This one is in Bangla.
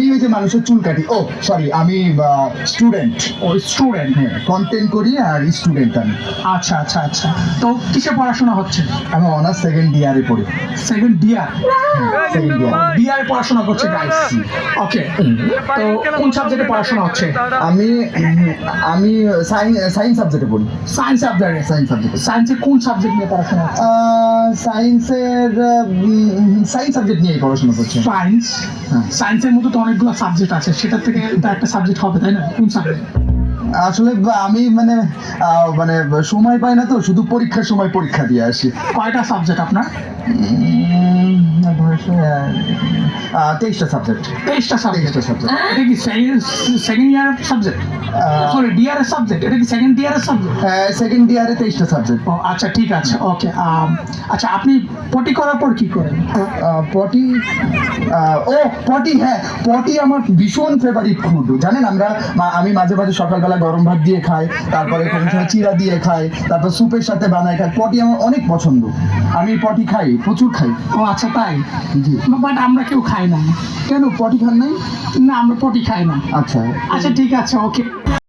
আমি ওই যে মানুষের চুল কাটি। ও সরি, আমি স্টুডেন্ট। ও স্টুডেন্ট। হ্যাঁ, কন্টেন্ট করি আর স্টুডেন্ট আমি। আচ্ছা আচ্ছা আচ্ছা, তো কিসে পড়াশোনা হচ্ছে? আমি অনার্স সেকেন্ড ইয়ারে পড়ি। Second year? Second year. বিআর পড়াশোনা করছে গাইস। ওকে, তো কোন সাবজেক্টে পড়াশোনা হচ্ছে? আমি আমি সায়েন্স সাবজেক্টে পড়ি। সায়েন্স সাবজেক্টে? সায়েন্স সাবজেক্টে। সায়েন্সে কোন সাবজেক্ট নিয়ে পড়াশোনা হচ্ছে? সায়েন্সের সায়েন্স সাবজেক্ট নিয়ে পড়াশোনা করছি। সায়েন্স? হ্যাঁ। সায়েন্সের মধ্যে তো অনেকগুলো সাবজেক্ট আছে, সেটা থেকে তো একটা সাবজেক্ট হবে তাই না? কোন সাবজেক্ট? আসলে আমি মানে মানে সময় পাই না তো, শুধু পরীক্ষার সময় পরীক্ষা দিয়ে আসি। কয়টা সাবজেক্ট আপনার? 23টা সাবজেক্ট। 23টা সাবজেক্ট। 23টা সাবজেক্ট। এটা কি সেকেন্ড ইয়ারের সাবজেক্ট? Sorry, ডিআরের subject? এটা কি সেকেন্ড ইয়ারের সাবজেক্ট? সেকেন্ড ইয়ারে 23টা সাবজেক্ট। ও আচ্ছা, ঠিক আছে, ওকে। আচ্ছা, আপনি পটি করার পর কি করেন? পটি, ও পটি, হ্যাঁ পটি আমার ভীষণ ফেভারিট ফুড জানেন। আমি মাঝে মাঝে সকালবেলা গরম ভাত দিয়ে খাই, তারপরে কোনো সময় চিড়া দিয়ে খাই, তারপর স্যুপের সাথে বানাই খাই। পটি আমার অনেক পছন্দ, আমি পটি খাই, প্রচুর খাই। ও আচ্ছা, তাই? জি। বাট আমরা কেউ খাই না। কেন পটি খান নাই? না, আমরা পটি খাই না। আচ্ছা। আচ্ছা, ঠিক আছে, ওকে।